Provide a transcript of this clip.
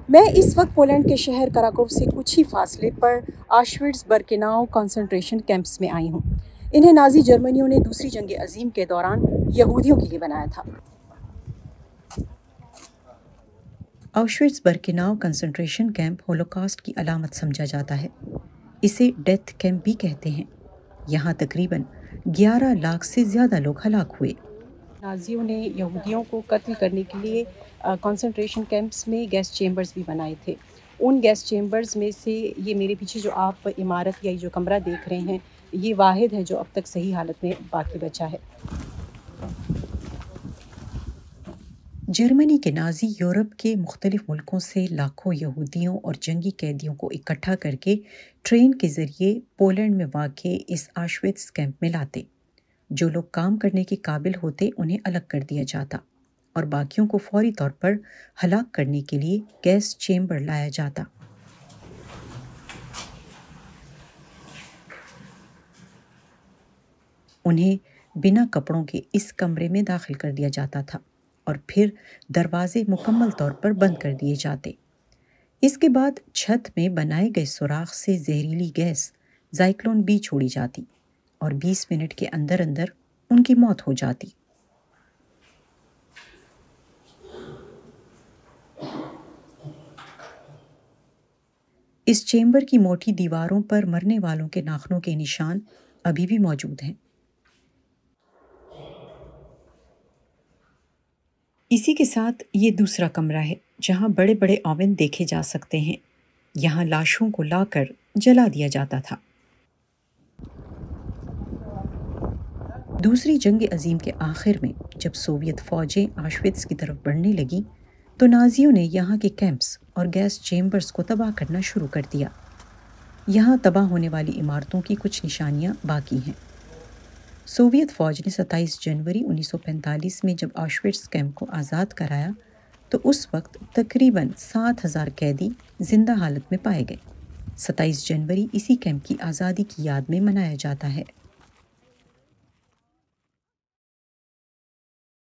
میں اس وقت پولینڈ کے شہر کراکوو سے کچھ ہی فاصلے پر آشوٹس برکناؤ کنسنٹریشن کیمپس میں آئی ہوں۔ انہیں نازی جرمنیوں نے دوسری جنگ عظیم کے دوران یہودیوں کے لیے بنایا تھا۔ آشوٹس برکناؤ کنسنٹریشن کیمپ ہولوکاسٹ کی علامت سمجھا جاتا ہے۔ اسے ڈیتھ کیمپ بھی کہتے ہیں۔ یہاں تقریباً 11 لاکھ سے زیادہ لوگ ہلاک ہوئے۔ نازیوں نے یہودیوں کو قتل کرنے کے لیے کنسنٹریشن کیمپس میں گیس چیمبرز بھی بنائے تھے۔ ان گیس چیمبرز میں سے یہ میرے پیچھے جو آپ عمارت یا جو کمرہ دیکھ رہے ہیں، یہ واحد ہے جو اب تک صحیح حالت میں باقی بچا ہے۔ جرمنی کے نازی یورپ کے مختلف ملکوں سے لاکھوں یہودیوں اور جنگی قیدیوں کو اکٹھا کر کے ٹرین کے ذریعے پولینڈ میں واقع اس آشوٹس کیمپ میں لاتے۔ جو لوگ کام کرنے کے قابل ہوتے انہیں الگ کر دیا جاتا اور باقیوں کو فوری طور پر ہلاک کرنے کے لیے گیس چیمبر لایا جاتا۔ انہیں بنا کپڑوں کے اس کمرے میں داخل کر دیا جاتا تھا اور پھر دروازے مکمل طور پر بند کر دیے جاتے۔ اس کے بعد چھت میں بنائے گئے سوراخ سے زہریلی گیس زائکلون بی چھوڑی جاتی اور 20 منٹ کے اندر اندر ان کی موت ہو جاتی۔ اس چیمبر کی موٹی دیواروں پر مرنے والوں کے ناخنوں کے نشان ابھی بھی موجود ہیں۔ اسی کے ساتھ یہ دوسرا کمرہ ہے جہاں بڑے بڑے اوون دیکھے جا سکتے ہیں۔ یہاں لاشوں کو لا کر جلا دیا جاتا تھا۔ دوسری جنگ عظیم کے آخر میں جب سوویت فوجیں آشوٹس کی طرف بڑھنے لگیں تو نازیوں نے یہاں کے کیمپس اور گیس چیمبرز کو تباہ کرنا شروع کر دیا۔ یہاں تباہ ہونے والی عمارتوں کی کچھ نشانیاں باقی ہیں۔ سوویت فوج نے 27 جنوری 1945 میں جب آشوٹس کیمپ کو آزاد کرایا تو اس وقت تقریباً 7,000 قیدی زندہ حالت میں پائے گئے۔ 27 جنوری اسی کیمپ کی آزادی کی یاد میں منایا جاتا ہے۔